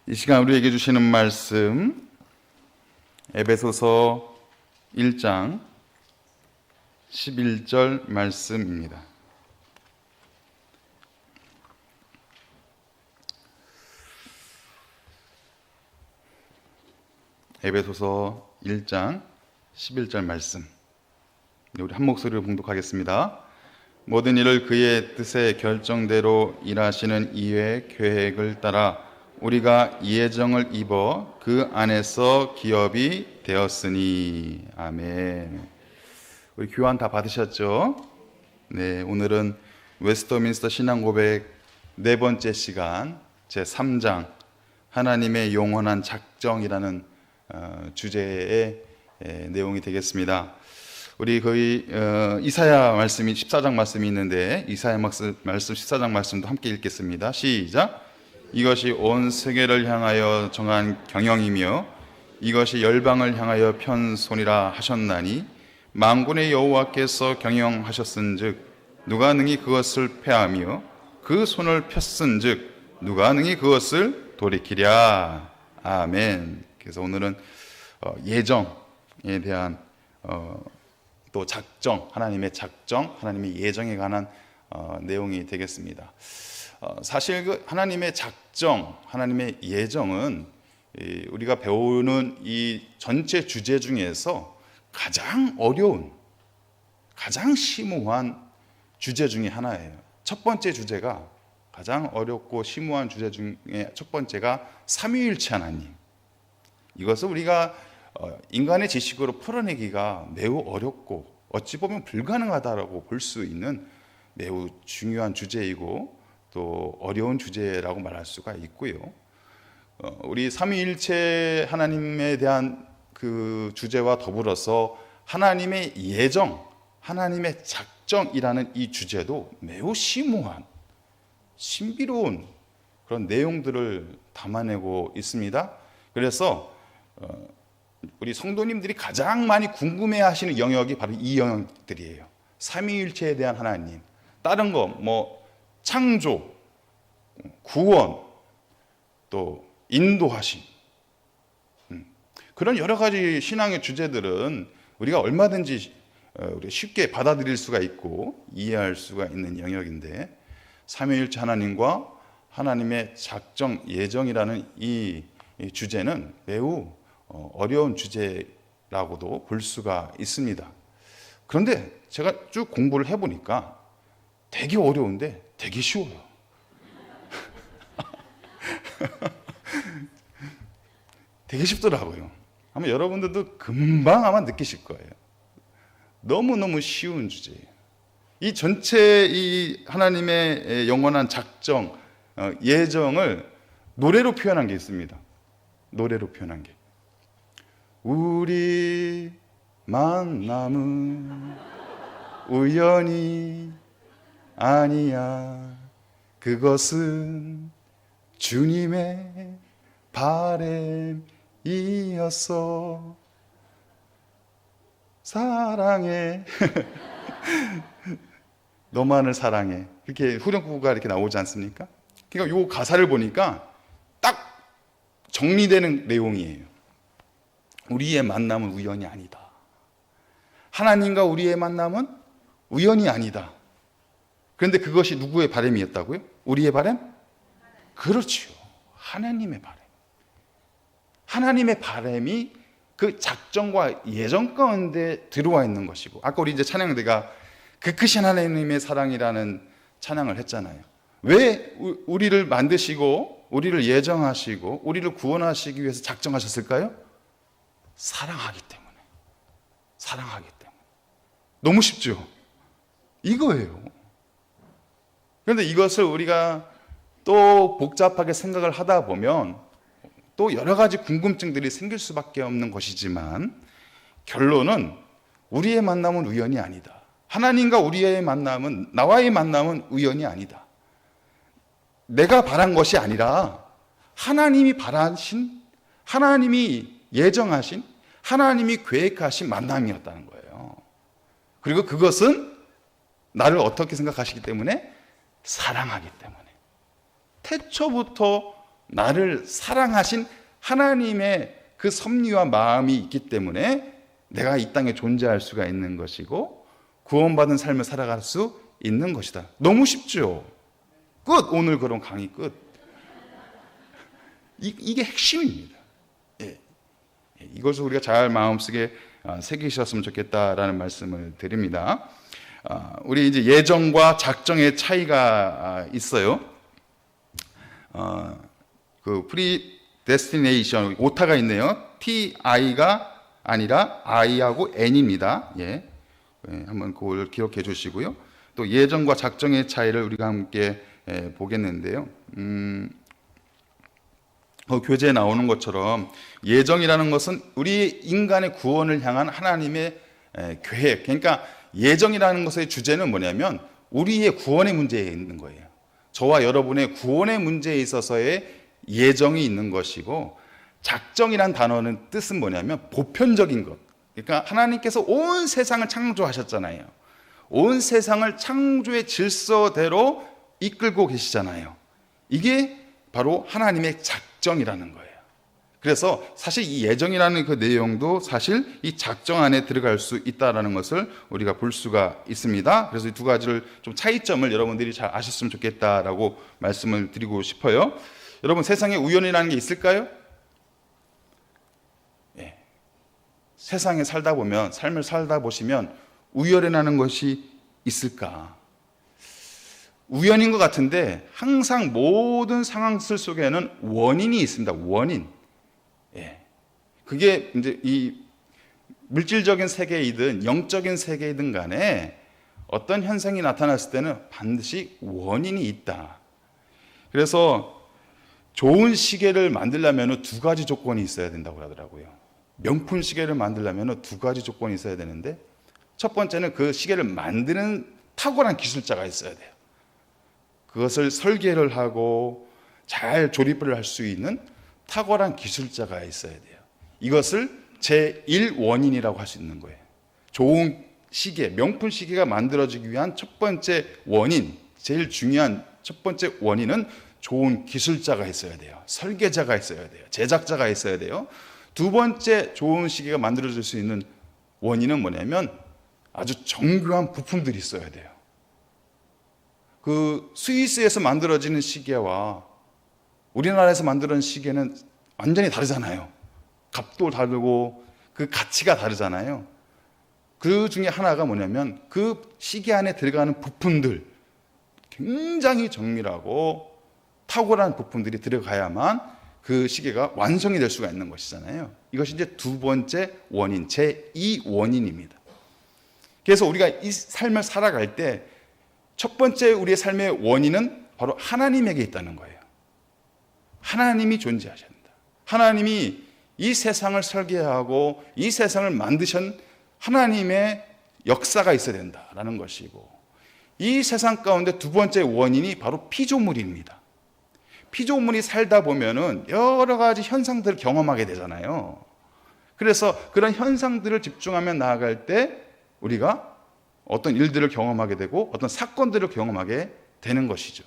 이 시간 우리에게 주시는 말씀 에베소서 1장 11절 말씀입니다. 에베소서 1장 11절 말씀, 우리 한 목소리로 봉독하겠습니다. 모든 일을 그의 뜻의 결정대로 일하시는 이의 계획을 따라 우리가 예정을 입어 그 안에서 기업이 되었으니. 아멘. 우리 교환 다 받으셨죠? 네, 오늘은 웨스터민스터 신앙고백 네 번째 시간 제3장 하나님의 영원한 작정이라는 주제의 내용이 되겠습니다. 우리 거의 이사야 말씀이 14장 말씀이 있는데 이사야 말씀 14장 말씀도 함께 읽겠습니다. 시작. 이것이 온 세계를 향하여 정한 경영이며 이것이 열방을 향하여 편 손이라 하셨나니 만군의 여호와께서 경영하셨은즉 누가 능히 그것을 패하며 그 손을 폈은즉 누가 능히 그것을 돌이키랴. 아멘. 그래서 오늘은 예정에 대한 또 작정, 하나님의 작정, 하나님의 예정에 관한 내용이 되겠습니다. 사실 그 하나님의 작정, 하나님의 예정은 우리가 배우는 이 전체 주제 중에서 가장 어려운, 가장 심오한 주제 중에 하나예요. 첫 번째 주제가, 가장 어렵고 심오한 주제 중에 첫 번째가 삼위일체 하나님. 이것을 우리가 인간의 지식으로 풀어내기가 매우 어렵고 어찌 보면 불가능하다라고 볼 수 있는 매우 중요한 주제이고 또 어려운 주제라고 말할 수가 있고요. 우리 삼위일체 하나님에 대한 그 주제와 더불어서 하나님의 예정, 하나님의 작정이라는 이 주제도 매우 심오한, 신비로운 그런 내용들을 담아내고 있습니다. 그래서 우리 성도님들이 가장 많이 궁금해하시는 영역이 바로 이 영역들이에요. 삼위일체에 대한 하나님, 다른 거 뭐 창조, 구원, 또 인도하심, 그런 여러 가지 신앙의 주제들은 우리가 얼마든지 우리 쉽게 받아들일 수가 있고 이해할 수가 있는 영역인데, 삼위일체 하나님과 하나님의 작정, 예정이라는 이 주제는 매우 어려운 주제라고도 볼 수가 있습니다. 그런데 제가 쭉 공부를 해보니까 되게 어려운데 되게 쉬워요. 되게 쉽더라고요. 아마 여러분들도 금방 아마 느끼실 거예요. 너무너무 쉬운 주제예요. 이 전체 이 하나님의 영원한 작정, 예정을 노래로 표현한 게 있습니다. 노래로 표현한 게. 우리 만남은 우연이 아니야. 그것은 주님의 바램이었어. 사랑해. 너만을 사랑해. 이렇게 후렴구가 이렇게 나오지 않습니까? 그러니까 이 가사를 보니까 딱 정리되는 내용이에요. 우리의 만남은 우연이 아니다. 하나님과 우리의 만남은 우연이 아니다. 그런데 그것이 누구의 바람이었다고요? 우리의 바람? 그렇죠. 하나님의 바람. 하나님의 바람이 그 작정과 예정 가운데 들어와 있는 것이고, 아까 우리 이제 찬양대가 그 크신 하나님의 사랑이라는 찬양을 했잖아요. 왜 우리를 만드시고 우리를 예정하시고 우리를 구원하시기 위해서 작정하셨을까요? 사랑하기 때문에. 사랑하기 때문에. 너무 쉽죠? 이거예요. 그런데 이것을 우리가 또 복잡하게 생각을 하다 보면 또 여러 가지 궁금증들이 생길 수밖에 없는 것이지만, 결론은 우리의 만남은 우연이 아니다. 하나님과 우리의 만남은, 나와의 만남은 우연이 아니다. 내가 바란 것이 아니라 하나님이 바라신, 하나님이 예정하신, 하나님이 계획하신 만남이었다는 거예요. 그리고 그것은 나를 어떻게 생각하시기 때문에? 사랑하기 때문에. 태초부터 나를 사랑하신 하나님의 그 섭리와 마음이 있기 때문에 내가 이 땅에 존재할 수가 있는 것이고 구원받은 삶을 살아갈 수 있는 것이다. 너무 쉽죠? 끝! 오늘 그런 강의 끝. 이게 핵심입니다. 예. 이것을 우리가 잘 마음속에 새기셨으면 좋겠다라는 말씀을 드립니다. 우리 이제 예정과 작정의 차이가 있어요. 그 프리데스티네이션 오타가 있네요. TI가 아니라 I하고 N입니다. 예. 한번 그걸 기억해 주시고요. 또 예정과 작정의 차이를 우리가 함께 보겠는데요. 교재에 나오는 것처럼 예정이라는 것은 우리 인간의 구원을 향한 하나님의 계획. 그러니까 예정이라는 것의 주제는 뭐냐면 우리의 구원의 문제에 있는 거예요. 저와 여러분의 구원의 문제에 있어서의 예정이 있는 것이고, 작정이란 단어는 뜻은 뭐냐면 보편적인 것. 그러니까 하나님께서 온 세상을 창조하셨잖아요. 온 세상을 창조의 질서대로 이끌고 계시잖아요. 이게 바로 하나님의 작정이라는 거예요. 그래서 사실 이 예정이라는 그 내용도 사실 이 작정 안에 들어갈 수 있다는 것을 우리가 볼 수가 있습니다. 그래서 이 두 가지를 좀 차이점을 여러분들이 잘 아셨으면 좋겠다라고 말씀을 드리고 싶어요. 여러분, 세상에 우연이라는 게 있을까요? 네. 세상에 살다 보면, 삶을 살다 보시면 우연이라는 것이 있을까? 우연인 것 같은데 항상 모든 상황들 속에는 원인이 있습니다. 원인. 예. 그게 이제 이 물질적인 세계이든 영적인 세계이든 간에 어떤 현상이 나타났을 때는 반드시 원인이 있다. 그래서 좋은 시계를 만들려면 두 가지 조건이 있어야 된다고 하더라고요. 명품 시계를 만들려면 두 가지 조건이 있어야 되는데, 첫 번째는 그 시계를 만드는 탁월한 기술자가 있어야 돼요. 그것을 설계를 하고 잘 조립을 할 수 있는 탁월한 기술자가 있어야 돼요. 이것을 제1원인이라고 할 수 있는 거예요. 좋은 시계, 명품 시계가 만들어지기 위한 첫 번째 원인, 제일 중요한 첫 번째 원인은 좋은 기술자가 있어야 돼요. 설계자가 있어야 돼요. 제작자가 있어야 돼요. 두 번째 좋은 시계가 만들어질 수 있는 원인은 뭐냐면 아주 정교한 부품들이 있어야 돼요. 그 스위스에서 만들어지는 시계와 우리나라에서 만드는 시계는 완전히 다르잖아요. 값도 다르고 그 가치가 다르잖아요. 그 중에 하나가 뭐냐면 그 시계 안에 들어가는 부품들, 굉장히 정밀하고 탁월한 부품들이 들어가야만 그 시계가 완성이 될 수가 있는 것이잖아요. 이것이 이제 두 번째 원인, 제2원인입니다. 그래서 우리가 이 삶을 살아갈 때 첫 번째 우리의 삶의 원인은 바로 하나님에게 있다는 거예요. 하나님이 존재하셔야 된다. 하나님이 이 세상을 설계하고 이 세상을 만드신 하나님의 역사가 있어야 된다라는 것이고, 이 세상 가운데 두 번째 원인이 바로 피조물입니다. 피조물이 살다 보면은 여러 가지 현상들을 경험하게 되잖아요. 그래서 그런 현상들을 집중하며 나아갈 때 우리가 어떤 일들을 경험하게 되고 어떤 사건들을 경험하게 되는 것이죠.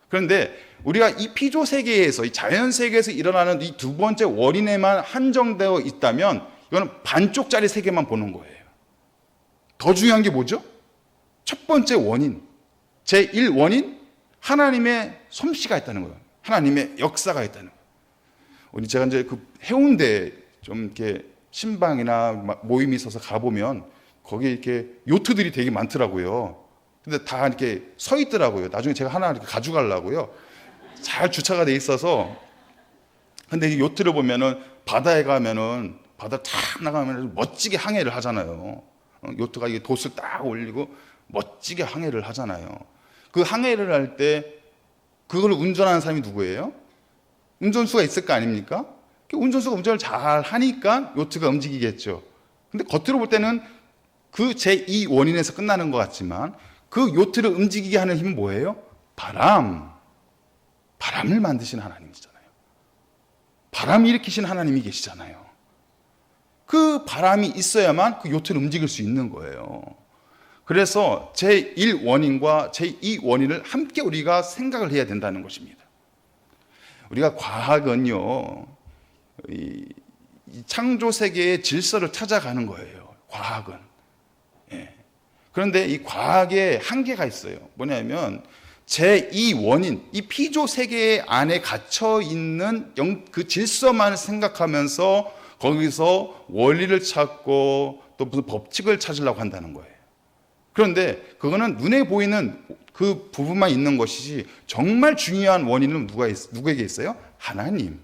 그런데 우리가 이 피조 세계에서, 이 자연 세계에서 일어나는 이 두 번째 원인에만 한정되어 있다면 이거는 반쪽짜리 세계만 보는 거예요. 더 중요한 게 뭐죠? 첫 번째 원인, 제1원인, 하나님의 솜씨가 있다는 거예요. 하나님의 역사가 있다는 거예요. 우리 제가 이제 그 해운대 좀 이렇게 신방이나 모임이 있어서 가보면 거기에 이렇게 요트들이 되게 많더라고요. 근데 다 이렇게 서 있더라고요. 나중에 제가 하나 이렇게 가져가려고요. 잘 주차가 돼 있어서. 근데 이 요트를 보면은 바다에 가면은 바다 탁 나가면 멋지게 항해를 하잖아요. 요트가 이게 돛을 딱 올리고 멋지게 항해를 하잖아요. 그 항해를 할 때 그걸 운전하는 사람이 누구예요? 운전수가 있을 거 아닙니까? 운전수가 운전을 잘 하니까 요트가 움직이겠죠. 근데 겉으로 볼 때는 그 제2원인에서 끝나는 것 같지만 그 요트를 움직이게 하는 힘은 뭐예요? 바람을 만드신 하나님이잖아요. 바람을 일으키신 하나님이 계시잖아요. 그 바람이 있어야만 그 요트를 움직일 수 있는 거예요. 그래서 제1원인과 제2원인을 함께 우리가 생각을 해야 된다는 것입니다. 우리가 과학은요, 이 창조 세계의 질서를 찾아가는 거예요. 과학은. 예. 그런데 이 과학에 한계가 있어요. 뭐냐면 제2 원인, 이 피조 세계 안에 갇혀 있는 그 질서만 생각하면서 거기서 원리를 찾고 또 무슨 법칙을 찾으려고 한다는 거예요. 그런데 그거는 눈에 보이는 그 부분만 있는 것이지 정말 중요한 원인은 누구에게 있어요? 하나님.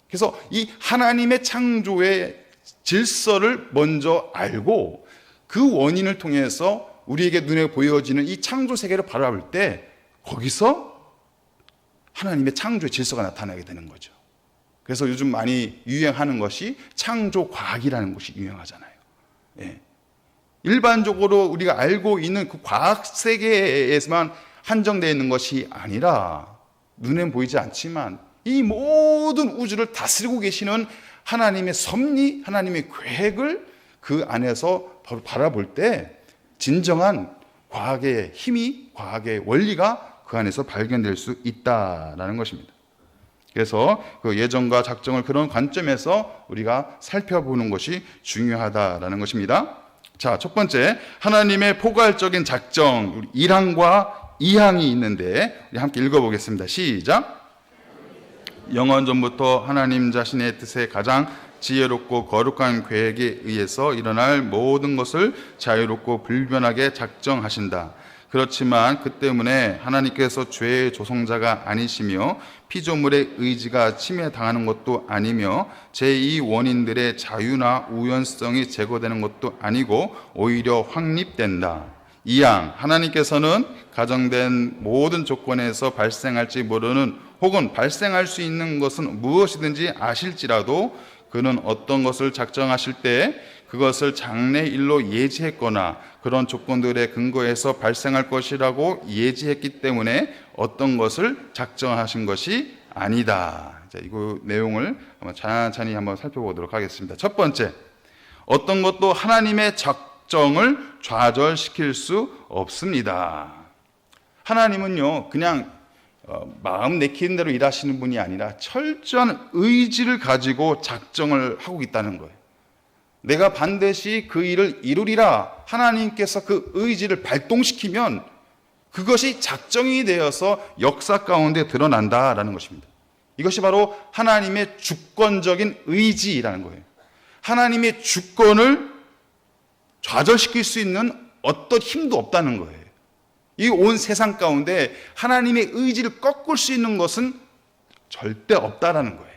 그래서 이 하나님의 창조의 질서를 먼저 알고 그 원인을 통해서 우리에게 눈에 보여지는 이 창조 세계를 바라볼 때 거기서 하나님의 창조의 질서가 나타나게 되는 거죠. 그래서 요즘 많이 유행하는 것이 창조 과학이라는 것이 유행하잖아요. 예. 일반적으로 우리가 알고 있는 그 과학 세계에서만 한정되어 있는 것이 아니라 눈엔 보이지 않지만 이 모든 우주를 다스리고 계시는 하나님의 섭리, 하나님의 계획을 그 안에서 바라볼 때 진정한 과학의 힘이, 과학의 원리가 그 안에서 발견될 수 있다라는 것입니다. 그래서 그 예정과 작정을 그런 관점에서 우리가 살펴보는 것이 중요하다라는 것입니다. 자, 첫 번째, 하나님의 포괄적인 작정, 1항과 2항이 있는데 우리 함께 읽어보겠습니다. 시작. 영원 전부터 하나님 자신의 뜻에 가장 지혜롭고 거룩한 계획에 의해서 일어날 모든 것을 자유롭고 불변하게 작정하신다. 그렇지만 그 때문에 하나님께서 죄의 조성자가 아니시며 피조물의 의지가 침해당하는 것도 아니며 제2 원인들의 자유나 우연성이 제거되는 것도 아니고 오히려 확립된다. 2항, 하나님께서는 가정된 모든 조건에서 발생할지 모르는 혹은 발생할 수 있는 것은 무엇이든지 아실지라도 그는 어떤 것을 작정하실 때 그것을 장래일로 예지했거나 그런 조건들의 근거에서 발생할 것이라고 예지했기 때문에 어떤 것을 작정하신 것이 아니다. 자, 이거 내용을 천천히 한번 살펴보도록 하겠습니다. 첫 번째, 어떤 것도 하나님의 작정을 좌절시킬 수 없습니다. 하나님은요, 그냥 마음 내키는 대로 일하시는 분이 아니라 철저한 의지를 가지고 작정을 하고 있다는 거예요. 내가 반드시 그 일을 이루리라 하나님께서 그 의지를 발동시키면 그것이 작정이 되어서 역사 가운데 드러난다라는 것입니다. 이것이 바로 하나님의 주권적인 의지라는 거예요. 하나님의 주권을 좌절시킬 수 있는 어떤 힘도 없다는 거예요. 이 온 세상 가운데 하나님의 의지를 꺾을 수 있는 것은 절대 없다라는 거예요.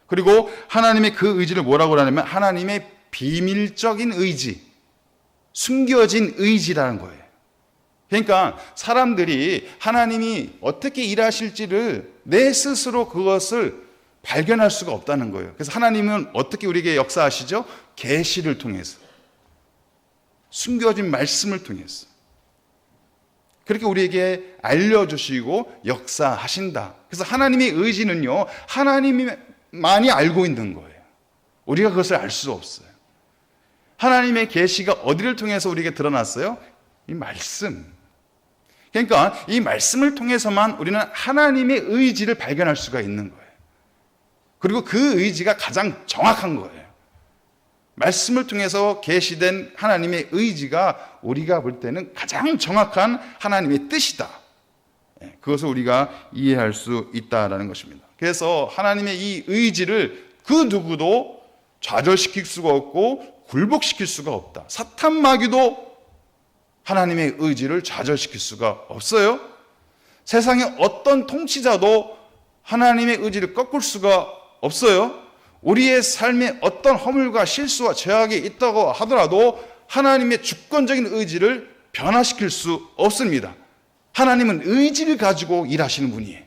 그리고 하나님의 그 의지를 뭐라고 하냐면 하나님의 비밀적인 의지, 숨겨진 의지라는 거예요. 그러니까 사람들이 하나님이 어떻게 일하실지를 내 스스로 그것을 발견할 수가 없다는 거예요. 그래서 하나님은 어떻게 우리에게 역사하시죠? 계시를 통해서, 숨겨진 말씀을 통해서 그렇게 우리에게 알려주시고 역사하신다. 그래서 하나님의 의지는요, 하나님만이 알고 있는 거예요. 우리가 그것을 알 수 없어요. 하나님의 계시가 어디를 통해서 우리에게 드러났어요? 이 말씀. 그러니까 이 말씀을 통해서만 우리는 하나님의 의지를 발견할 수가 있는 거예요. 그리고 그 의지가 가장 정확한 거예요. 말씀을 통해서 계시된 하나님의 의지가 우리가 볼 때는 가장 정확한 하나님의 뜻이다. 그것을 우리가 이해할 수 있다라는 것입니다. 그래서 하나님의 이 의지를 그 누구도 좌절시킬 수가 없고 굴복시킬 수가 없다. 사탄 마귀도 하나님의 의지를 좌절시킬 수가 없어요. 세상의 어떤 통치자도 하나님의 의지를 꺾을 수가 없어요. 우리의 삶에 어떤 허물과 실수와 죄악이 있다고 하더라도 하나님의 주권적인 의지를 변화시킬 수 없습니다. 하나님은 의지를 가지고 일하시는 분이에요.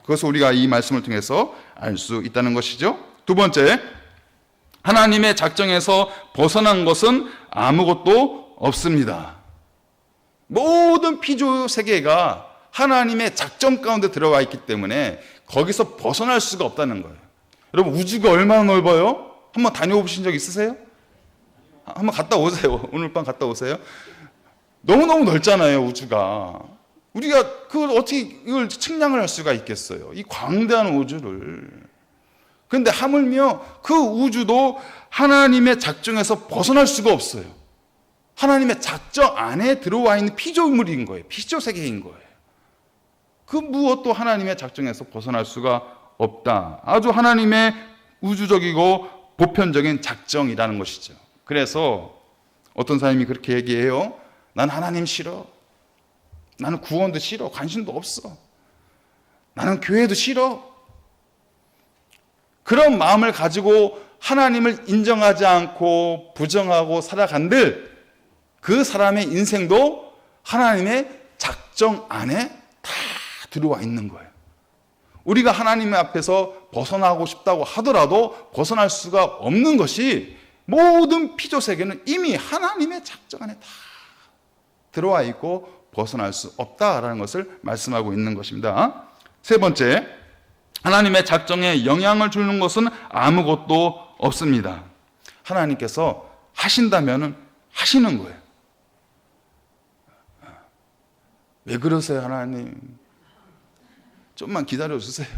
그것을 우리가 이 말씀을 통해서 알 수 있다는 것이죠. 두 번째, 하나님의 작정에서 벗어난 것은 아무것도 없습니다. 모든 피조 세계가 하나님의 작정 가운데 들어가 있기 때문에 거기서 벗어날 수가 없다는 거예요. 여러분, 우주가 얼마나 넓어요? 한번 다녀보신 적 있으세요? 한번 갔다 오세요. 오늘 밤 갔다 오세요. 너무너무 넓잖아요, 우주가. 우리가 그걸 어떻게 이걸 측량을 할 수가 있겠어요? 이 광대한 우주를. 그런데 하물며 그 우주도 하나님의 작정에서 벗어날 수가 없어요. 하나님의 작정 안에 들어와 있는 피조물인 거예요. 피조세계인 거예요. 그 무엇도 하나님의 작정에서 벗어날 수가 없다. 아주 하나님의 우주적이고 보편적인 작정이라는 것이죠. 그래서 어떤 사람이 그렇게 얘기해요. 난 하나님 싫어. 나는 구원도 싫어. 관심도 없어. 나는 교회도 싫어. 그런 마음을 가지고 하나님을 인정하지 않고 부정하고 살아간들 그 사람의 인생도 하나님의 작정 안에 다 들어와 있는 거예요. 우리가 하나님 앞에서 벗어나고 싶다고 하더라도 벗어날 수가 없는 것이 모든 피조세계는 이미 하나님의 작정 안에 다 들어와 있고 벗어날 수 없다라는 것을 말씀하고 있는 것입니다. 세 번째, 하나님의 작정에 영향을 주는 것은 아무것도 없습니다. 하나님께서 하신다면 하시는 거예요. 왜 그러세요, 하나님? 좀만 기다려 주세요.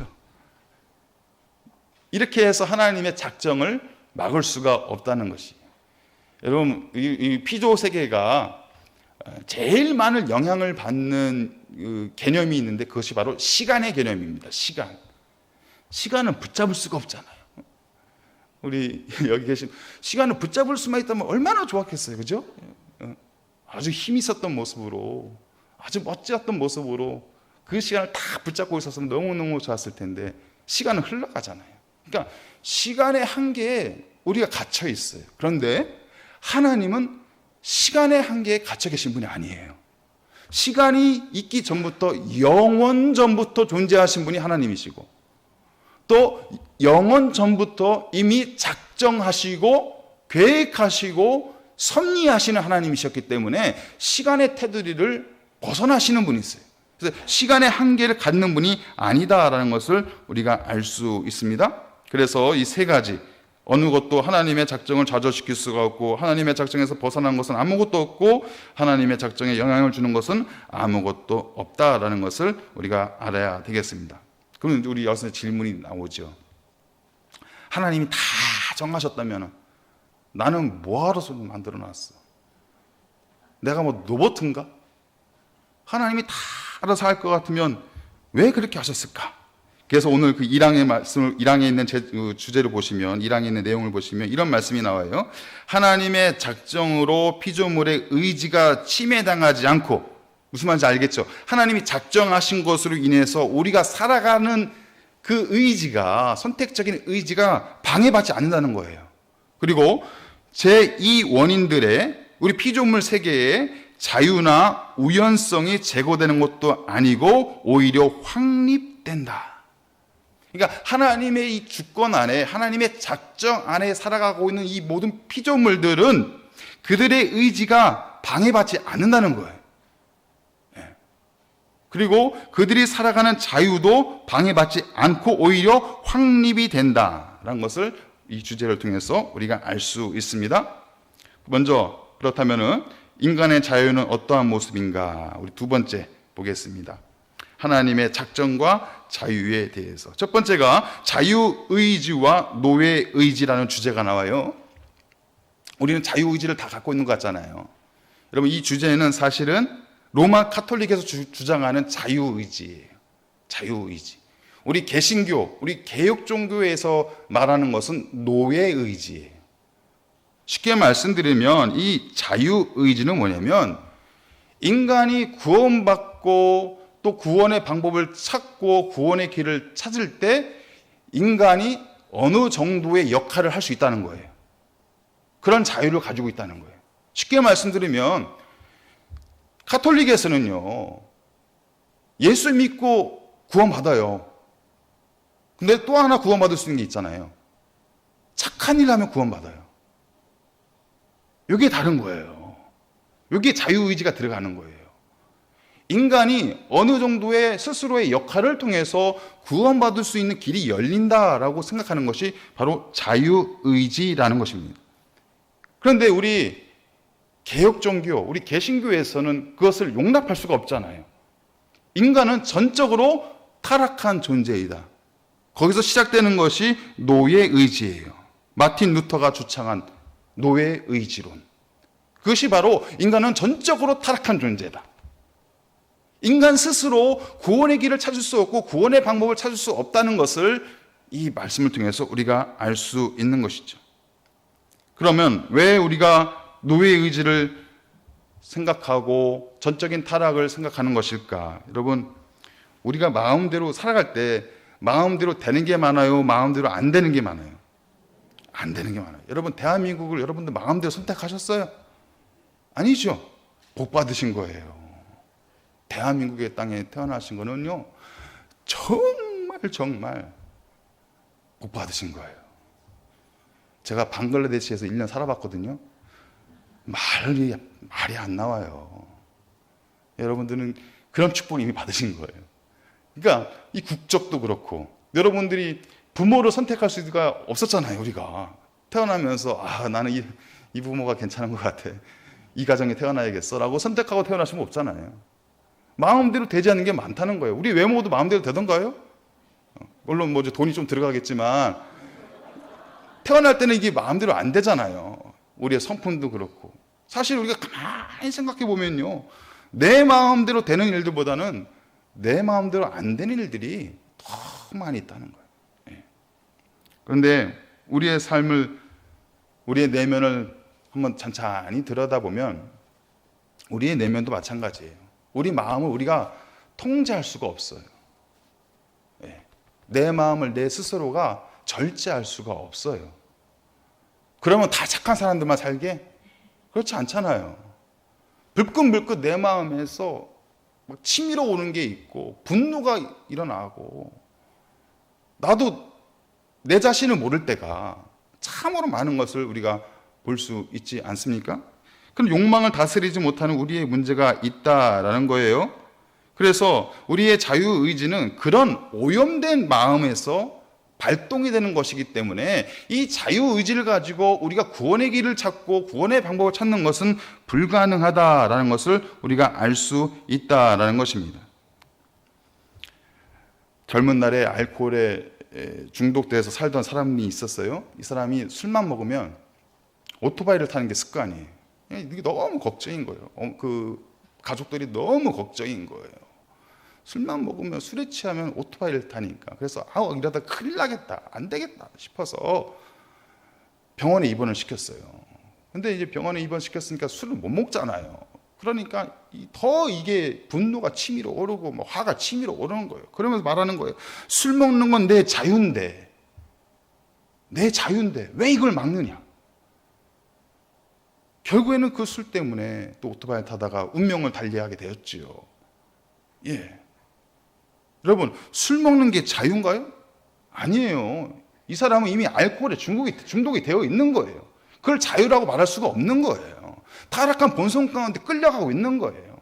이렇게 해서 하나님의 작정을 막을 수가 없다는 것이. 여러분, 이 피조 세계가 제일 많은 영향을 받는 개념이 있는데 그것이 바로 시간의 개념입니다. 시간은 붙잡을 수가 없잖아요. 우리 여기 계신 시간을 붙잡을 수만 있다면 얼마나 좋았겠어요, 그죠? 아주 힘 있었던 모습으로, 아주 멋졌던 모습으로 그 시간을 다 붙잡고 있었으면 너무너무 좋았을 텐데 시간은 흘러가잖아요. 그러니까 시간의 한계에 우리가 갇혀 있어요. 그런데 하나님은 시간의 한계에 갇혀 계신 분이 아니에요. 시간이 있기 전부터 영원 전부터 존재하신 분이 하나님이시고 또 영원 전부터 이미 작정하시고 계획하시고 섭리하시는 하나님이셨기 때문에 시간의 테두리를 벗어나시는 분이세요. 그래서 시간의 한계를 갖는 분이 아니다라는 것을 우리가 알 수 있습니다. 그래서 이 세 가지, 어느 것도 하나님의 작정을 좌절시킬 수가 없고 하나님의 작정에서 벗어난 것은 아무것도 없고 하나님의 작정에 영향을 주는 것은 아무것도 없다라는 것을 우리가 알아야 되겠습니다. 그러면 우리 여기서 질문이 나오죠. 하나님이 다 정하셨다면 나는 뭐하러 손을 만들어 놨어? 내가 뭐 로봇인가? 하나님이 다 알아서 할 것 같으면 왜 그렇게 하셨을까? 그래서 오늘 그 1항의 말씀을, 1항에 있는 주제를 보시면, 1항에 있는 내용을 보시면 이런 말씀이 나와요. 하나님의 작정으로 피조물의 의지가 침해당하지 않고, 무슨 말인지 알겠죠? 하나님이 작정하신 것으로 인해서 우리가 살아가는 그 의지가, 선택적인 의지가 방해받지 않는다는 거예요. 그리고 제2 원인들의 우리 피조물 세계에 자유나 우연성이 제거되는 것도 아니고 오히려 확립된다. 그러니까 하나님의 이 주권 안에, 하나님의 작정 안에 살아가고 있는 이 모든 피조물들은 그들의 의지가 방해받지 않는다는 거예요. 그리고 그들이 살아가는 자유도 방해받지 않고 오히려 확립이 된다라는 것을 이 주제를 통해서 우리가 알 수 있습니다. 먼저 그렇다면은 인간의 자유는 어떠한 모습인가? 우리 두 번째 보겠습니다. 하나님의 작정과 자유에 대해서. 첫 번째가 자유의지와 노예의지라는 주제가 나와요. 우리는 자유의지를 다 갖고 있는 것 같잖아요. 여러분, 이 주제는 사실은 로마 카톨릭에서 주장하는 자유의지예요. 자유의지. 우리 개신교, 우리 개혁종교에서 말하는 것은 노예의지예요. 쉽게 말씀드리면 이 자유의지는 뭐냐면 인간이 구원받고 또 구원의 방법을 찾고 구원의 길을 찾을 때 인간이 어느 정도의 역할을 할 수 있다는 거예요. 그런 자유를 가지고 있다는 거예요. 쉽게 말씀드리면 카톨릭에서는요, 예수 믿고 구원받아요. 근데 또 하나 구원받을 수 있는 게 있잖아요. 착한 일 하면 구원받아요. 이게 다른 거예요. 여기에 자유의지가 들어가는 거예요. 인간이 어느 정도의 스스로의 역할을 통해서 구원받을 수 있는 길이 열린다라고 생각하는 것이 바로 자유의지라는 것입니다. 그런데 우리 개혁종교, 우리 개신교에서는 그것을 용납할 수가 없잖아요. 인간은 전적으로 타락한 존재이다. 거기서 시작되는 것이 노예의지예요. 마틴 루터가 주창한 노예의지론. 그것이 바로 인간은 전적으로 타락한 존재다. 인간 스스로 구원의 길을 찾을 수 없고 구원의 방법을 찾을 수 없다는 것을 이 말씀을 통해서 우리가 알 수 있는 것이죠. 그러면 왜 우리가 노예의 의지를 생각하고 전적인 타락을 생각하는 것일까? 여러분, 우리가 마음대로 살아갈 때 마음대로 되는 게 많아요? 마음대로 안 되는 게 많아요? 안 되는 게 많아요. 여러분, 대한민국을 여러분들 마음대로 선택하셨어요? 아니죠. 복 받으신 거예요. 대한민국의 땅에 태어나신 거는요, 정말 복 받으신 거예요. 제가 방글라데시에서 1년 살아봤거든요. 말이 안 나와요. 여러분들은 그런 축복을 이미 받으신 거예요. 그러니까 이 국적도 그렇고, 여러분들이 부모를 선택할 수가 없었잖아요. 우리가 태어나면서 나는 이 부모가 괜찮은 것 같아, 이 가정에 태어나야겠어 라고 선택하고 태어나시면 없잖아요. 마음대로 되지 않는 게 많다는 거예요. 우리 외모도 마음대로 되던가요? 물론 뭐 돈이 좀 들어가겠지만 태어날 때는 이게 마음대로 안 되잖아요. 우리의 성품도 그렇고. 사실 우리가 가만히 생각해 보면요, 내 마음대로 되는 일들보다는 내 마음대로 안 되는 일들이 더 많이 있다는 거예요. 그런데 우리의 삶을, 우리의 내면을 한번 찬찬히 들여다보면 우리의 내면도 마찬가지예요. 우리 마음을 우리가 통제할 수가 없어요. 내 마음을 내 스스로가 절제할 수가 없어요. 그러면 다 착한 사람들만 살게? 그렇지 않잖아요. 불끈불끈 내 마음에서 막 치밀어 오는 게 있고 분노가 일어나고, 나도 내 자신을 모를 때가 참으로 많은 것을 우리가 볼 수 있지 않습니까? 그럼 욕망을 다스리지 못하는 우리의 문제가 있다라는 거예요. 그래서 우리의 자유의지는 그런 오염된 마음에서 발동이 되는 것이기 때문에 이 자유의지를 가지고 우리가 구원의 길을 찾고 구원의 방법을 찾는 것은 불가능하다라는 것을 우리가 알 수 있다라는 것입니다. 젊은 날에 알코올에 중독돼서 살던 사람이 있었어요. 이 사람이 술만 먹으면 오토바이를 타는 게 습관이에요. 이게 너무 걱정인 거예요. 그 가족들이 너무 걱정인 거예요. 술만 먹으면, 술에 취하면 오토바이를 타니까. 그래서 이러다 큰일 나겠다, 안 되겠다 싶어서 병원에 입원을 시켰어요. 근데 이제 병원에 입원시켰으니까 술을 못 먹잖아요. 그러니까 더 이게 분노가 치밀어 오르고 화가 치밀어 오르는 거예요. 그러면서 말하는 거예요. 술 먹는 건 내 자유인데 왜 이걸 막느냐. 결국에는 그 술 때문에 또 오토바이 타다가 운명을 달리하게 되었지요. 여러분, 술 먹는 게 자유인가요? 아니에요. 이 사람은 이미 알코올에 중독이 되어 있는 거예요. 그걸 자유라고 말할 수가 없는 거예요. 타락한 본성 가운데 끌려가고 있는 거예요.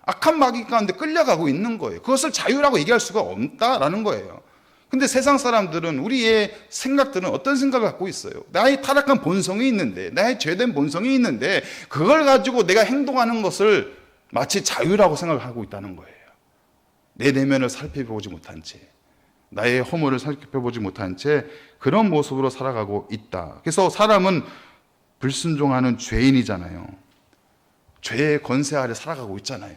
악한 마귀 가운데 끌려가고 있는 거예요. 그것을 자유라고 얘기할 수가 없다라는 거예요. 근데 세상 사람들은, 우리의 생각들은 어떤 생각을 갖고 있어요? 나의 타락한 본성이 있는데, 나의 죄된 본성이 있는데, 그걸 가지고 내가 행동하는 것을 마치 자유라고 생각을 하고 있다는 거예요. 내 내면을 살펴보지 못한 채, 나의 허물을 살펴보지 못한 채 그런 모습으로 살아가고 있다. 그래서 사람은 불순종하는 죄인이잖아요. 죄의 권세 아래 살아가고 있잖아요.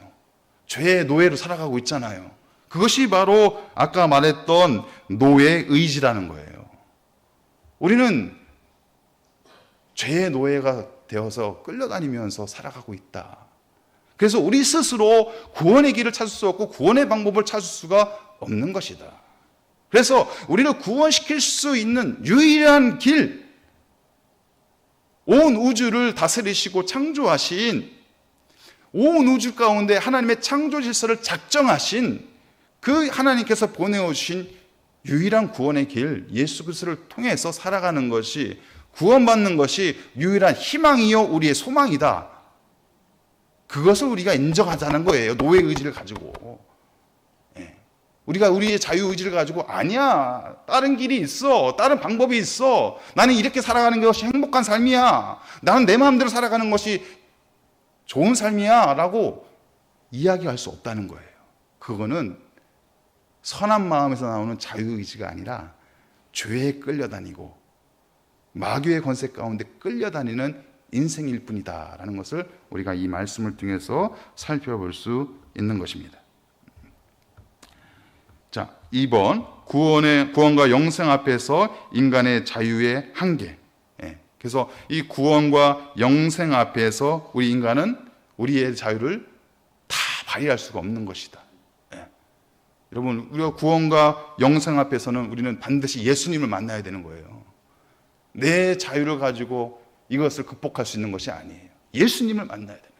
죄의 노예로 살아가고 있잖아요. 그것이 바로 아까 말했던 노예 의지라는 거예요. 우리는 죄의 노예가 되어서 끌려다니면서 살아가고 있다. 그래서 우리 스스로 구원의 길을 찾을 수 없고 구원의 방법을 찾을 수가 없는 것이다. 그래서 우리를 구원시킬 수 있는 유일한 길, 온 우주를 다스리시고 창조하신, 온 우주 가운데 하나님의 창조 질서를 작정하신 그 하나님께서 보내오신 유일한 구원의 길, 예수 그리스도를 통해서 살아가는 것이, 구원받는 것이 유일한 희망이요 우리의 소망이다. 그것을 우리가 인정하자는 거예요. 노예 의지를 가지고. 우리가 우리의 자유의지를 가지고 아니야, 다른 길이 있어, 다른 방법이 있어, 나는 이렇게 살아가는 것이 행복한 삶이야, 나는 내 마음대로 살아가는 것이 좋은 삶이야 라고 이야기할 수 없다는 거예요. 그거는 선한 마음에서 나오는 자유의지가 아니라 죄에 끌려다니고 마귀의 권세 가운데 끌려다니는 인생일 뿐이다라는 것을 우리가 이 말씀을 통해서 살펴볼 수 있는 것입니다. 자, 2번 구원과 영생 앞에서 인간의 자유의 한계. 그래서 이 구원과 영생 앞에서 우리 인간은 우리의 자유를 다 발휘할 수가 없는 것이다. 여러분, 우리가 구원과 영생 앞에서는 우리는 반드시 예수님을 만나야 되는 거예요. 내 자유를 가지고 이것을 극복할 수 있는 것이 아니에요. 예수님을 만나야 되는 거예요.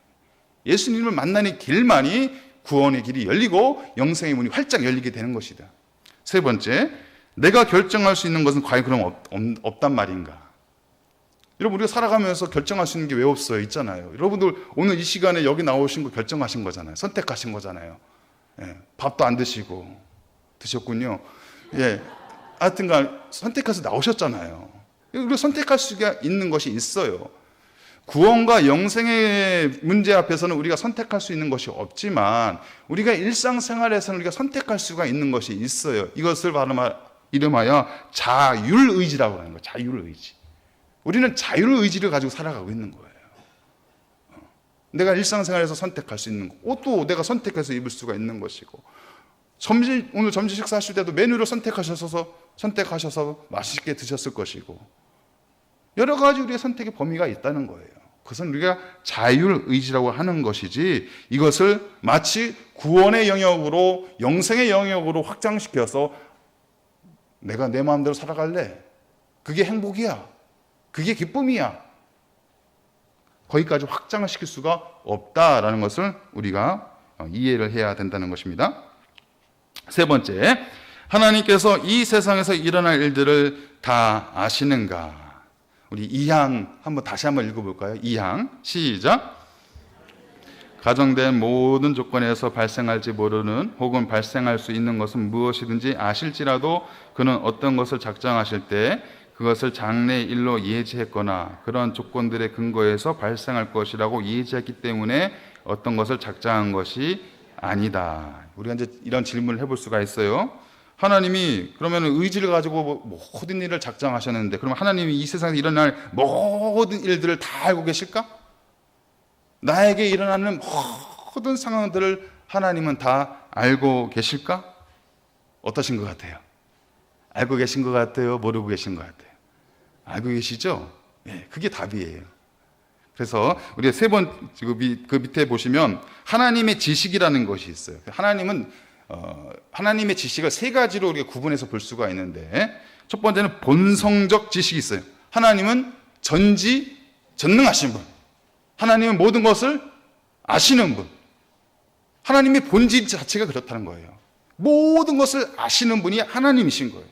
예수님을 만나는 길만이 구원의 길이 열리고 영생의 문이 활짝 열리게 되는 것이다. 세 번째, 내가 결정할 수 있는 것은 과연 그럼 없단 말인가? 여러분, 우리가 살아가면서 결정할 수 있는 게 왜 없어요? 있잖아요. 여러분들 오늘 이 시간에 여기 나오신 거 결정하신 거잖아요. 선택하신 거잖아요. 밥도 안 드셨군요. 하여튼간 선택해서 나오셨잖아요. 우리가 선택할 수가 있는 것이 있어요. 구원과 영생의 문제 앞에서는 우리가 선택할 수 있는 것이 없지만 우리가 일상생활에서는 우리가 선택할 수가 있는 것이 있어요. 이것을 이름하여 자율의지라고 하는 거예요. 자율의지. 우리는 자율의지를 가지고 살아가고 있는 거예요. 내가 일상생활에서 선택할 수 있는 거, 옷도 내가 선택해서 입을 수가 있는 것이고, 오늘 점심 식사하실 때도 메뉴를 선택하셔서 맛있게 드셨을 것이고, 여러 가지 우리의 선택의 범위가 있다는 거예요. 그것은 우리가 자율의지라고 하는 것이지, 이것을 마치 구원의 영역으로, 영생의 영역으로 확장시켜서 내가 내 마음대로 살아갈래, 그게 행복이야, 그게 기쁨이야, 거기까지 확장을 시킬 수가 없다라는 것을 우리가 이해를 해야 된다는 것입니다. 세 번째, 하나님께서 이 세상에서 일어날 일들을 다 아시는가? 우리 2항 한번 다시 한번 읽어볼까요? 2항 시작. 가정된 모든 조건에서 발생할지 모르는 혹은 발생할 수 있는 것은 무엇이든지 아실지라도 그는 어떤 것을 작정하실 때 그것을 장래의 일로 예지했거나 그런 조건들의 근거에서 발생할 것이라고 예지했기 때문에 어떤 것을 작정한 것이 아니다. 우리가 이제 이런 질문을 해볼 수가 있어요. 하나님이 그러면 의지를 가지고 모든 일을 작정하셨는데, 그럼 하나님이 이 세상에 일어날 모든 일들을 다 알고 계실까? 나에게 일어나는 모든 상황들을 하나님은 다 알고 계실까? 어떠신 것 같아요? 알고 계신 것 같아요? 모르고 계신 것 같아요? 알고 계시죠? 네, 그게 답이에요. 그래서 우리가 그 밑에 보시면 하나님의 지식이라는 것이 있어요. 하나님의 지식을 세 가지로 우리가 구분해서 볼 수가 있는데, 첫 번째는 본성적 지식이 있어요. 하나님은 전능하신 분. 하나님은 모든 것을 아시는 분. 하나님의 본질 자체가 그렇다는 거예요. 모든 것을 아시는 분이 하나님이신 거예요.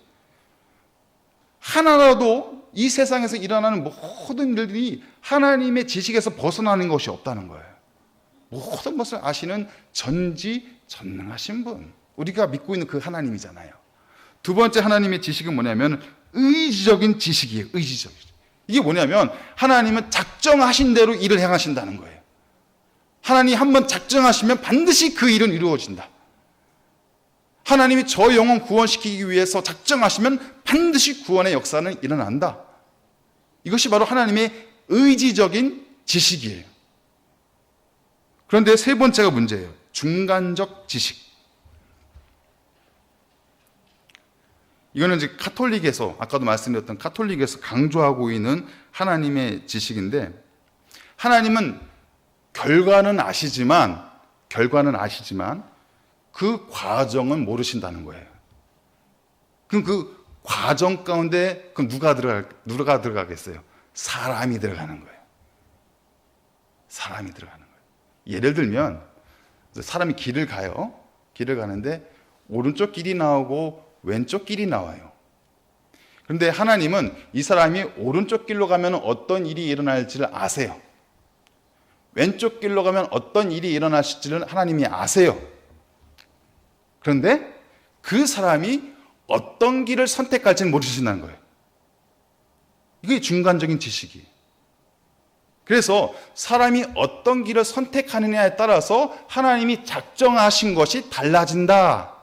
하나라도 이 세상에서 일어나는 모든 일들이 하나님의 지식에서 벗어나는 것이 없다는 거예요. 모든 것을 아시는 전지전능하신 분, 우리가 믿고 있는 그 하나님이잖아요. 두 번째 하나님의 지식은 뭐냐면 의지적인 지식이에요. 의지적인. 이게 뭐냐면 하나님은 작정하신 대로 일을 행하신다는 거예요. 하나님이 한번 작정하시면 반드시 그 일은 이루어진다. 하나님이 저 영혼 구원시키기 위해서 작정하시면 반드시 구원의 역사는 일어난다. 이것이 바로 하나님의 의지적인 지식이에요. 그런데 세 번째가 문제예요. 중간적 지식. 이거는 이제 카톨릭에서, 아까도 말씀드렸던 카톨릭에서 강조하고 있는 하나님의 지식인데, 하나님은 결과는 아시지만 그 과정은 모르신다는 거예요. 그럼 그 과정 가운데 누가 들어가겠어요? 사람이 들어가는 거예요. 사람이 들어가는 거예요. 예를 들면 사람이 길을 가요. 길을 가는데 오른쪽 길이 나오고 왼쪽 길이 나와요. 그런데 하나님은 이 사람이 오른쪽 길로 가면 어떤 일이 일어날지를 아세요. 왼쪽 길로 가면 어떤 일이 일어날지를 하나님이 아세요. 그런데 그 사람이 어떤 길을 선택할지는 모르신다는 거예요. 이게 중간적인 지식이에요. 그래서 사람이 어떤 길을 선택하느냐에 따라서 하나님이 작정하신 것이 달라진다.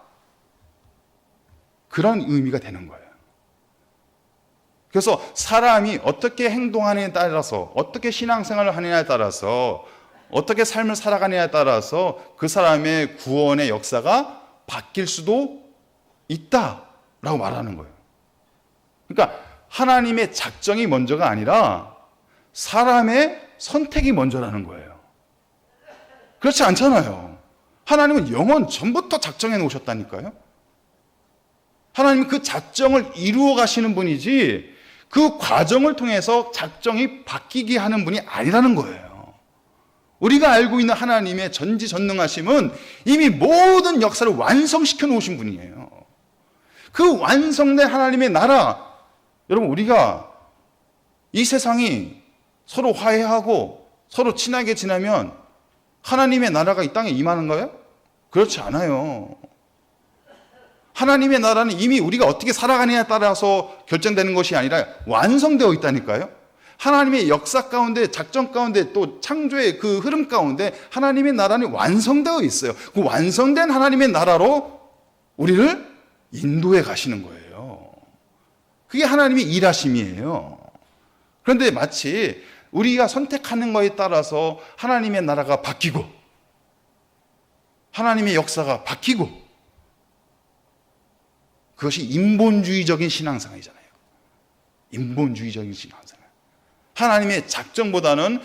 그런 의미가 되는 거예요. 그래서 사람이 어떻게 행동하느냐에 따라서, 어떻게 신앙생활을 하느냐에 따라서, 어떻게 삶을 살아가느냐에 따라서 그 사람의 구원의 역사가 바뀔 수도 있다라고 말하는 거예요. 그러니까 하나님의 작정이 먼저가 아니라 사람의 선택이 먼저라는 거예요. 그렇지 않잖아요. 하나님은 영원 전부터 작정해 놓으셨다니까요. 하나님은 그 작정을 이루어 가시는 분이지 그 과정을 통해서 작정이 바뀌게 하는 분이 아니라는 거예요. 우리가 알고 있는 하나님의 전지전능하심은 이미 모든 역사를 완성시켜 놓으신 분이에요. 그 완성된 하나님의 나라, 여러분, 우리가 이 세상이 서로 화해하고 서로 친하게 지내면 하나님의 나라가 이 땅에 임하는가요? 그렇지 않아요. 하나님의 나라는 이미 우리가 어떻게 살아가느냐에 따라서 결정되는 것이 아니라 완성되어 있다니까요. 하나님의 역사 가운데, 작정 가운데, 또 창조의 그 흐름 가운데 하나님의 나라는 완성되어 있어요. 그 완성된 하나님의 나라로 우리를 인도해 가시는 거예요. 그게 하나님의 일하심이에요. 그런데 마치 우리가 선택하는 것에 따라서 하나님의 나라가 바뀌고 하나님의 역사가 바뀌고, 그것이 인본주의적인 신앙생활이잖아요. 인본주의적인 신앙생활. 하나님의 작정보다는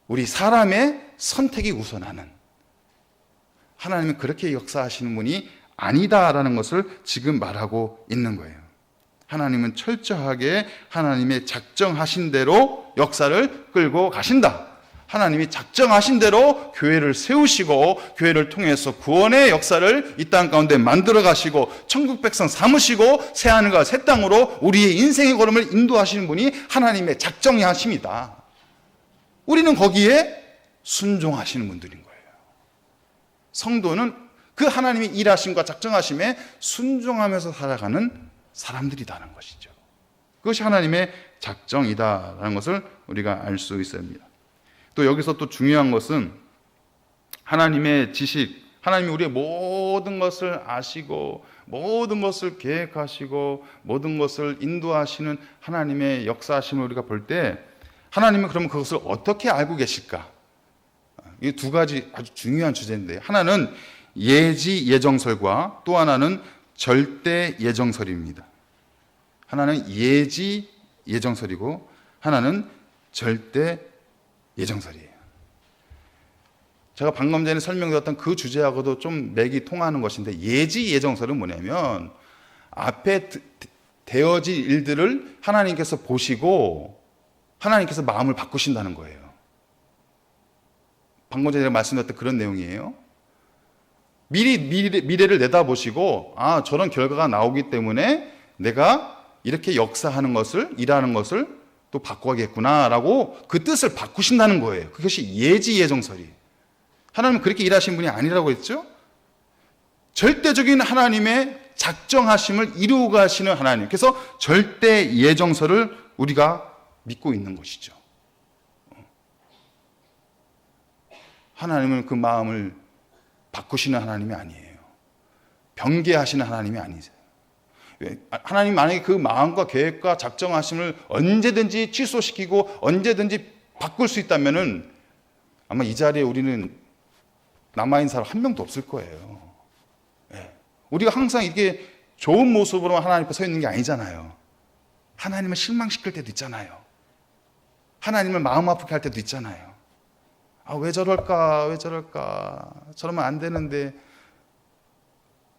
우리 사람의 선택이 우선하는, 하나님은 그렇게 역사하시는 분이 아니다라는 것을 지금 말하고 있는 거예요. 하나님은 철저하게 하나님의 작정하신 대로 역사를 끌고 가신다. 하나님이 작정하신 대로 교회를 세우시고 교회를 통해서 구원의 역사를 이 땅 가운데 만들어 가시고 천국 백성 삼으시고 새하늘과 새 땅으로 우리의 인생의 걸음을 인도하시는 분이 하나님의 작정하심이다. 우리는 거기에 순종하시는 분들인 거예요. 성도는 그 하나님의 일하심과 작정하심에 순종하면서 살아가는 사람들이라는 것이죠. 그것이 하나님의 작정이다라는 것을 우리가 알 수 있어야 합니다. 또 여기서 또 중요한 것은 하나님의 지식, 하나님이 우리의 모든 것을 아시고 모든 것을 계획하시고 모든 것을 인도하시는 하나님의 역사하심을 우리가 볼 때, 하나님은 그러면 그것을 어떻게 알고 계실까? 이 두 가지 아주 중요한 주제인데, 하나는 예지 예정설과 또 하나는 절대 예정설입니다. 하나는 예지 예정설이고 하나는 절대 예정설이에요. 제가 방금 전에 설명드렸던 그 주제하고도 좀 맥이 통하는 것인데, 예지 예정설은 뭐냐면 앞에 되어질 일들을 하나님께서 보시고 하나님께서 마음을 바꾸신다는 거예요. 방금 전에 말씀드렸던 그런 내용이에요. 미래를 내다보시고, 아, 저런 결과가 나오기 때문에 내가 이렇게 역사하는 것을, 일하는 것을 또 바꿔야겠구나라고 그 뜻을 바꾸신다는 거예요. 그것이 예지 예정설이에요. 하나님은 그렇게 일하신 분이 아니라고 했죠. 절대적인 하나님의 작정하심을 이루어 가시는 하나님. 그래서 절대 예정설을 우리가 믿고 있는 것이죠. 하나님은 그 마음을 바꾸시는 하나님이 아니에요. 변개하시는 하나님이 아니세요. 하나님 만약에 그 마음과 계획과 작정하심을 언제든지 취소시키고 언제든지 바꿀 수 있다면은 아마 이 자리에 우리는 남아있는 사람 한 명도 없을 거예요. 네. 우리가 항상 이게 좋은 모습으로 하나님 앞에 서 있는 게 아니잖아요. 하나님을 실망시킬 때도 있잖아요. 하나님을 마음 아프게 할 때도 있잖아요. 아, 왜 저럴까? 저러면 안 되는데.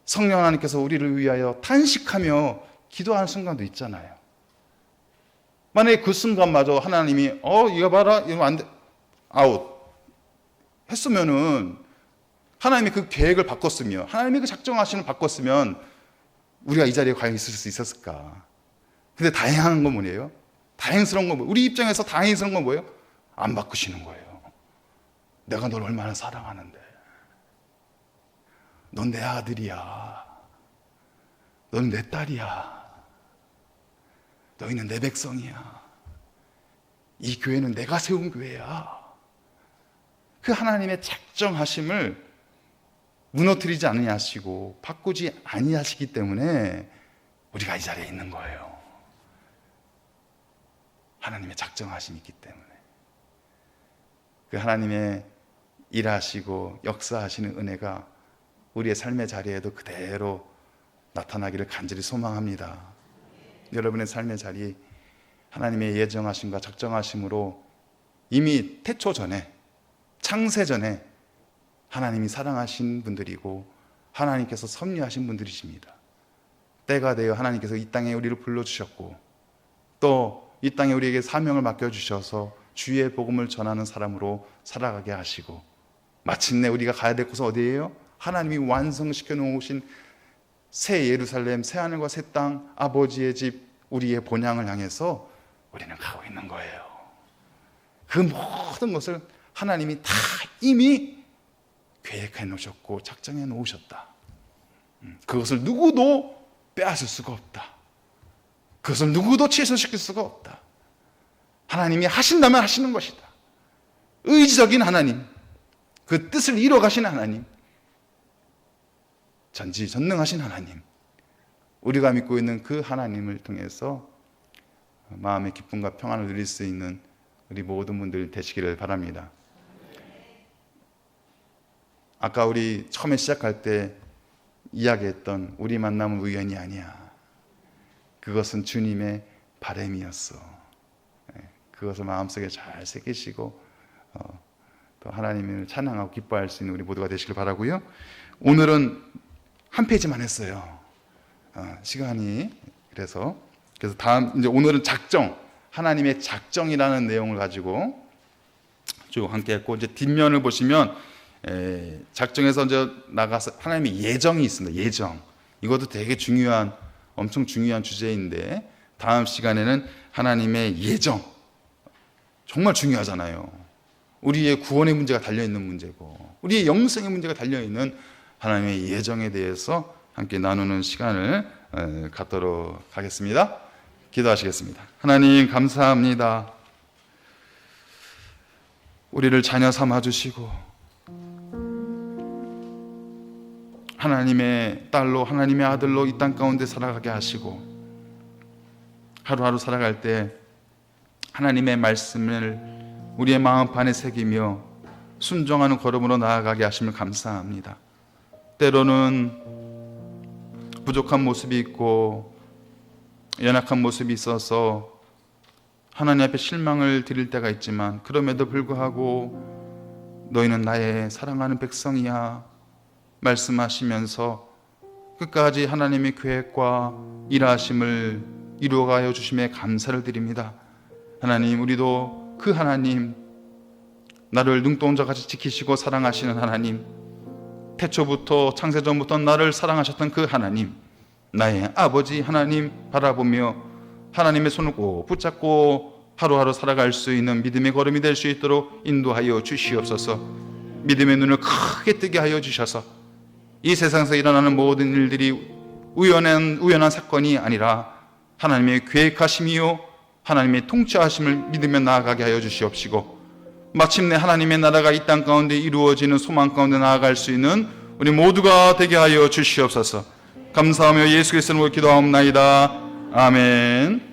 성령 하나님께서 우리를 위하여 탄식하며 기도하는 순간도 있잖아요. 만약에 그 순간마저 하나님이 이거 봐라, 이러면 안 돼, 아웃 했으면은, 하나님이 그 계획을 바꿨으면, 하나님이 그 작정하심을 바꿨으면 우리가 이 자리에 과연 있을 수 있었을까? 근데 다행한 건 뭐예요? 다행스러운 건 뭐예요? 우리 입장에서 다행스러운 건 뭐예요? 안 바꾸시는 거예요. 내가 널 얼마나 사랑하는데, 넌 내 아들이야, 넌 내 딸이야, 너희는 내 백성이야. 이 교회는 내가 세운 교회야. 그 하나님의 작정하심을 무너뜨리지 아니하시고 바꾸지 아니하시기 때문에 우리가 이 자리에 있는 거예요. 하나님의 작정하심이 있기 때문에. 그 하나님의 일하시고 역사하시는 은혜가 우리의 삶의 자리에도 그대로 나타나기를 간절히 소망합니다. 여러분의 삶의 자리, 하나님의 예정하심과 작정하심으로 이미 태초 전에, 창세 전에 하나님이 사랑하신 분들이고 하나님께서 섭리하신 분들이십니다. 때가 되어 하나님께서 이 땅에 우리를 불러주셨고 또 이 땅에 우리에게 사명을 맡겨주셔서 주의 복음을 전하는 사람으로 살아가게 하시고 마침내 우리가 가야 될 곳은 어디예요? 하나님이 완성시켜 놓으신 새 예루살렘, 새 하늘과 새 땅, 아버지의 집, 우리의 본향을 향해서 우리는 가고 있는 거예요. 그 모든 것을 하나님이 다 이미 계획해 놓으셨고 작정해 놓으셨다. 그것을 누구도 빼앗을 수가 없다. 그것을 누구도 취소시킬 수가 없다. 하나님이 하신다면 하시는 것이다. 의지적인 하나님, 그 뜻을 이뤄가신 하나님, 전지전능하신 하나님, 우리가 믿고 있는 그 하나님을 통해서 마음의 기쁨과 평안을 누릴 수 있는 우리 모든 분들 되시기를 바랍니다. 아까 우리 처음에 시작할 때 이야기했던 우리 만남은 우연이 아니야. 그것은 주님의 바람이었어. 그것을 마음속에 잘 새기시고 또 하나님을 찬양하고 기뻐할 수 있는 우리 모두가 되시길 바라고요. 오늘은 한 페이지만 했어요. 시간이 그래서 다음 이제 오늘은 작정, 하나님의 작정이라는 내용을 가지고 쭉 함께 했고 이제 뒷면을 보시면 작정에서 이제 나가서 하나님의 예정이 있습니다. 예정. 이것도 되게 중요한, 엄청 중요한 주제인데 다음 시간에는 하나님의 예정. 정말 중요하잖아요. 우리의 구원의 문제가 달려있는 문제고 우리의 영생의 문제가 달려있는 하나님의 예정에 대해서 함께 나누는 시간을 갖도록 하겠습니다. 기도하시겠습니다. 하나님 감사합니다. 우리를 자녀 삼아주시고 하나님의 딸로 하나님의 아들로 이 땅 가운데 살아가게 하시고 하루하루 살아갈 때 하나님의 말씀을 우리의 마음판에 새기며 순종하는 걸음으로 나아가게 하심을 감사합니다. 때로는 부족한 모습이 있고 연약한 모습이 있어서 하나님 앞에 실망을 드릴 때가 있지만 그럼에도 불구하고 너희는 나의 사랑하는 백성이야 말씀하시면서 끝까지 하나님의 계획과 일하심을 이루어가여 주심에 감사를 드립니다. 하나님, 우리도 그 하나님, 나를 눈동자같이 지키시고 사랑하시는 하나님, 태초부터 창세전부터 나를 사랑하셨던 그 하나님, 나의 아버지 하나님 바라보며 하나님의 손을 꼭 붙잡고 하루하루 살아갈 수 있는 믿음의 걸음이 될 수 있도록 인도하여 주시옵소서. 믿음의 눈을 크게 뜨게 하여 주셔서 이 세상에서 일어나는 모든 일들이 우연한 사건이 아니라 하나님의 계획하심이요 하나님의 통치하심을 믿으며 나아가게 하여 주시옵시고 마침내 하나님의 나라가 이 땅 가운데 이루어지는 소망 가운데 나아갈 수 있는 우리 모두가 되게 하여 주시옵소서. 감사하며 예수 그리스도의 이름으로 기도하옵나이다. 아멘.